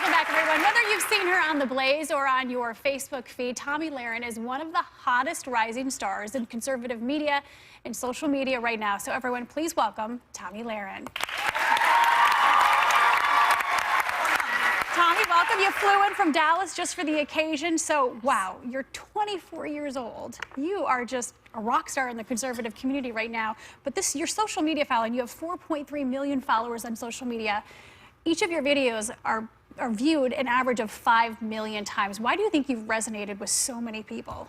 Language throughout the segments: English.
Welcome back, everyone. Whether you've seen her on The Blaze or on your Facebook feed, Tomi Lahren is one of the hottest rising stars in conservative media and social media right now. So everyone, please welcome Tomi Lahren. Tomi, welcome. You flew in from Dallas just for the occasion. So, wow, you're 24 years old. You are just a rock star in the conservative community right now. But your social media following, you have 4.3 million followers on social media. Each of your videos are viewed an average of 5 million times. Why do you think you've resonated with so many people?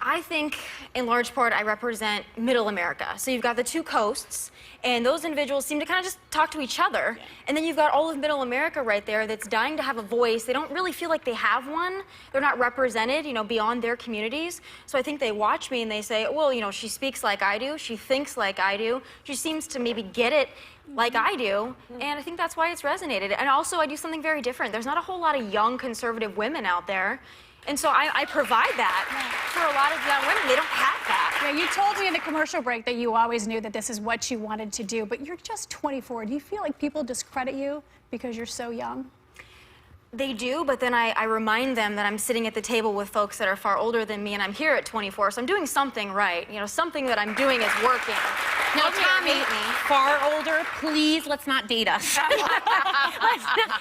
I think, in large part, I represent middle America. So you've got the two coasts, and those individuals seem to kind of just talk to each other. Yeah. And then you've got all of middle America right there that's dying to have a voice. They don't really feel like they have one. They're not represented, beyond their communities. So I think they watch me and they say, well, she speaks like I do. She thinks like I do. She seems to maybe get it like I do, and I think that's why it's resonated. And also, I do something very different. There's not a whole lot of young conservative women out there. And so I provide that for a lot of young women. They don't have that. Yeah, you told me in the commercial break that you always knew that this is what you wanted to do, but you're just 24. Do you feel like people discredit you because you're so young? They do, but then I remind them that I'm sitting at the table with folks that are far older than me, and I'm here at 24, so I'm doing something right. Something that I'm doing is working. Now, Tomi, far older, please, let's not date us.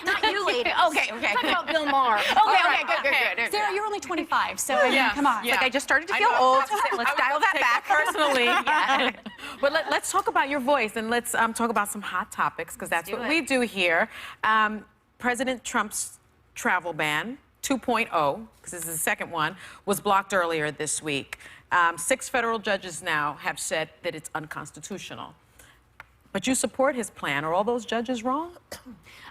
Not you, ladies. Okay. Talk about Bill Maher. Okay, good. Sarah, you're only 25, so I mean, come on. Yeah. Like, I just started to feel old. Let's dial that back. Personally. Yeah. But let's talk about your voice, and let's talk about some hot topics, because that's what we do here. President Trump's travel ban 2.0, because this is the second one, was blocked earlier this week. 6 federal judges now have said that it's unconstitutional. But you support his plan. Are all those judges wrong?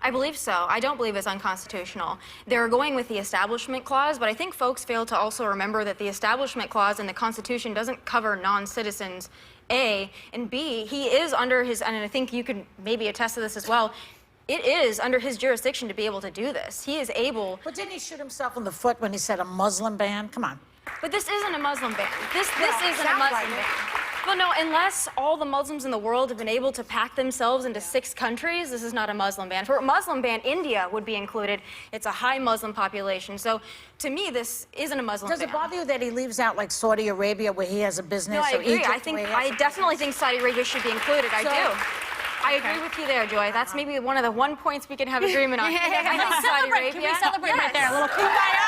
I believe so. I don't believe it's unconstitutional. They're going with the Establishment Clause, but I think folks fail to also remember that the Establishment Clause in the Constitution doesn't cover non-citizens, A, and B, he is under his, and I think you can maybe attest to this as well, it is under his jurisdiction to be able to do this. He is able... But didn't he shoot himself in the foot when he said a Muslim ban? Come on. But this isn't a Muslim ban. This isn't a Muslim ban. Well, no, unless all the Muslims in the world have been able to pack themselves into 6 countries, this is not a Muslim ban. For a Muslim ban, India would be included. It's a high Muslim population. So, to me, this isn't a Muslim ban. Does it bother you that he leaves out, like, Saudi Arabia, where he has a business? No, I agree. Egypt, I definitely think Saudi Arabia should be included. I do. I agree with you there, Joy. That's maybe one of the points we can have agreement on. I think Saudi Arabia. Can we celebrate right there? A little kumbaya.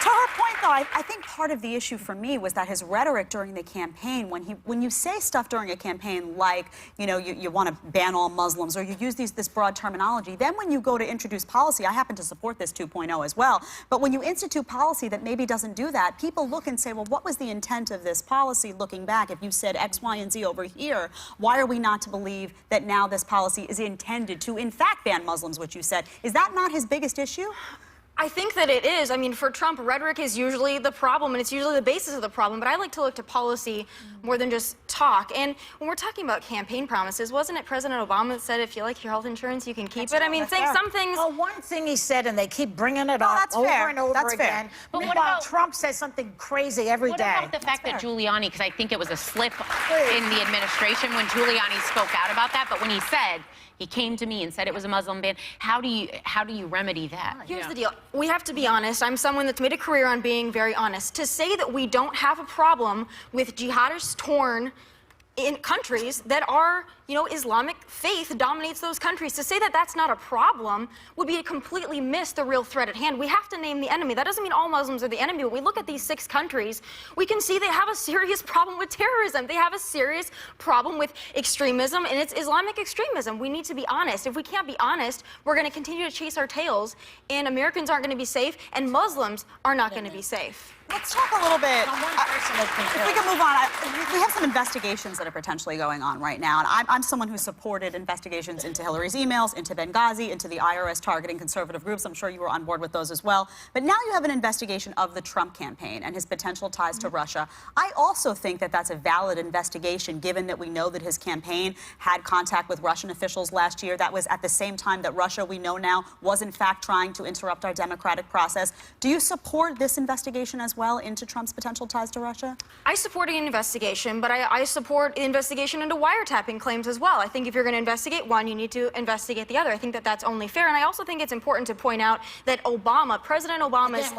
To her point, though, I think part of the issue for me was that his rhetoric during the campaign, when you say stuff during a campaign like, you want to ban all Muslims, or you use this broad terminology, then when you go to introduce policy, I happen to support this 2.0 as well, but when you institute policy that maybe doesn't do that, people look and say, well, what was the intent of this policy looking back? If you said X, Y, and Z over here, why are we not to believe that now this policy is intended to, in fact, ban Muslims, which you said? Is that not his biggest issue? I think that it is. I mean, for Trump, rhetoric is usually the problem, and it's usually the basis of the problem, but I like to look to policy more than just talk. And when we're talking about campaign promises, wasn't it President Obama that said, if you like your health insurance, you can keep it? I mean, some things... Well, one thing he said, and they keep bringing it up over and over again. But what what about about Trump says something crazy every day? What about the fact that Giuliani, because I think it was a slip in the administration when Giuliani spoke out about that, but when he said, he came to me and said it was a Muslim ban, how do you remedy that? Here's the deal. We have to be honest. I'm someone that's made a career on being very honest. To say that we don't have a problem with jihadists torn in countries that are, Islamic faith dominates those countries. To say that that's not a problem would be to completely miss the real threat at hand. We have to name the enemy. That doesn't mean all Muslims are the enemy, but we look at these 6 countries, we can see they have a serious problem with terrorism. They have a serious problem with extremism, and it's Islamic extremism. We need to be honest. If we can't be honest, we're going to continue to chase our tails, and Americans aren't going to be safe, and Muslims are not going to be safe. Let's talk a little bit, if we can move on, we have some investigations that are potentially going on right now, and I'm someone who supported investigations into Hillary's emails, into Benghazi, into the IRS targeting conservative groups. I'm sure you were on board with those as well. But now you have an investigation of the Trump campaign and his potential ties to Russia. I also think that that's a valid investigation, given that we know that his campaign had contact with Russian officials last year. That was at the same time that Russia, we know now, was in fact trying to interrupt our democratic process. Do you support this investigation as well into Trump's potential ties to Russia? I support an investigation, but I support an investigation into wiretapping claims as well. I think if you're going to investigate one, you need to investigate the other. I think that that's only fair. And I also think it's important to point out that President Obama's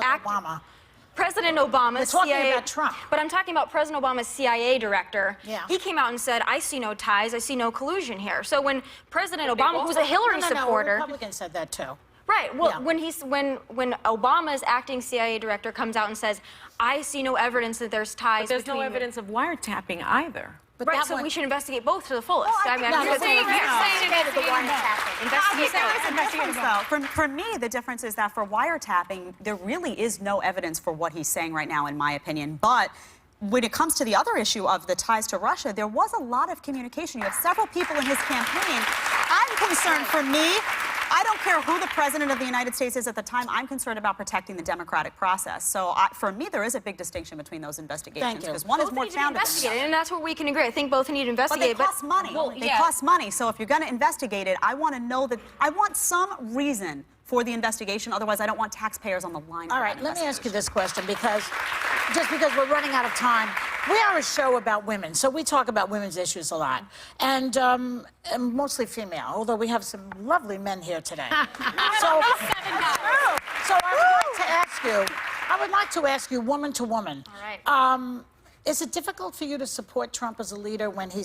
President Obama's talking about Trump. But I'm talking about President Obama's CIA director. Yeah. He came out and said, I see no ties, I see no collusion here. So when President Obama, who's a Hillary supporter... No, Republican said that too. Right. Well, when Obama's acting CIA director comes out and says, I see no evidence that there's ties But there's between... no evidence of wiretapping either. But Right, that so one- we should investigate both to the fullest. Well, You're saying For me, the difference is that for wiretapping, there really is no evidence for what he's saying right now, in my opinion. But when it comes to the other issue of the ties to Russia, there was a lot of communication. You have several people in his campaign. I'm concerned, for me, I don't care who the president of the United States is at the time. I'm concerned about protecting the democratic process. So for me, there is a big distinction between those investigations because one is more founded than the other. And that's where we can agree. I think both need to investigate. But they cost money. They cost money. So if you're going to investigate it, I want to know that I want some reason for the investigation. Otherwise, I don't want taxpayers on the line. All right, let me ask you this question because we're running out of time. We are a show about women, so we talk about women's issues a lot, and mostly female, although we have some lovely men here today. So I would like to ask you, woman to woman. All right. Is it difficult for you to support Trump as a leader when he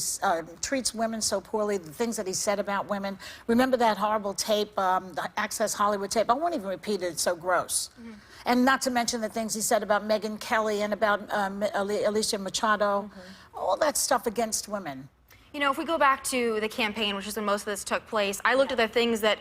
treats women so poorly, the things that he said about women? Remember that horrible tape, the Access Hollywood tape? I won't even repeat it, it's so gross. Mm-hmm. And not to mention the things he said about Megyn Kelly and about Alicia Machado, all that stuff against women. You know, if we go back to the campaign, which is when most of this took place, I looked at the things that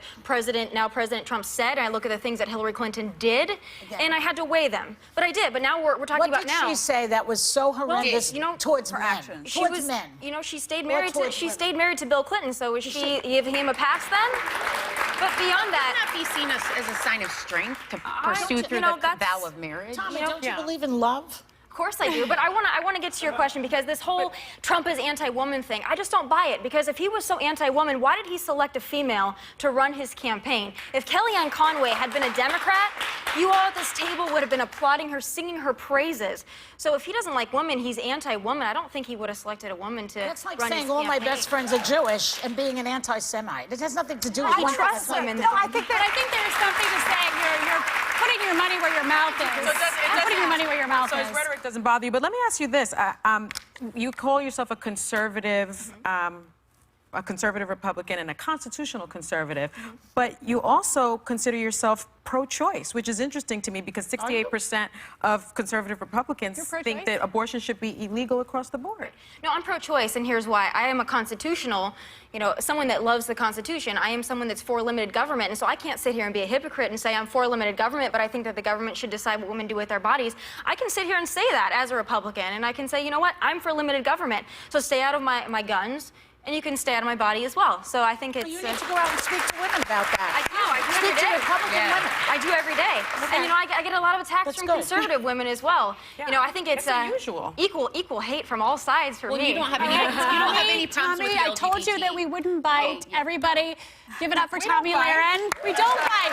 now President Trump said, and I look at the things that Hillary Clinton did, and I had to weigh them. But I did. But now we're talking about now. What did she say that was so horrendous towards men? Actions. Towards men. You know, she stayed married to Bill Clinton. So is she giving him a pass then? But beyond that, Would that be seen as a sign of strength to pursue through the vow of marriage? Tommy, don't you believe in love? Of course I do, but I want to get to your question because this whole Trump is anti-woman thing, I just don't buy it because if he was so anti-woman, why did he select a female to run his campaign? If Kellyanne Conway had been a Democrat, you all at this table would have been applauding her, singing her praises. So if he doesn't like women, he's anti-woman. I don't think he would have selected a woman to That's like run saying his all my campaign. best friends are Jewish and being an anti-Semite. It has nothing to do with He one trusts person. women, No, though. I think there's something to say. You're putting your money where your mouth is. I'm putting your money where your mouth So is. his rhetoric doesn't bother you. But let me ask you this. You call yourself a conservative Republican and a constitutional conservative, but you also consider yourself pro-choice, which is interesting to me because 68% of conservative Republicans think that abortion should be illegal across the board. No, I'm pro-choice, and here's why. I am a constitutional, someone that loves the Constitution. I am someone that's for limited government, and so I can't sit here and be a hypocrite and say I'm for limited government, but I think that the government should decide what women do with their bodies. I can sit here and say that as a Republican, and I can say, you know what, I'm for limited government, so stay out of my guns, and you can stay out of my body as well. So I think it's... You need to go out and speak to women about that. I do Speak every to day. Republican women. I do every day. And I get a lot of attacks That's from good. conservative women as well. I think it's That's unusual. equal hate from all sides for me. You don't have any problems with Tommy, I told you that we wouldn't bite. Everybody, give it up for Tomi Lahren. We don't bite.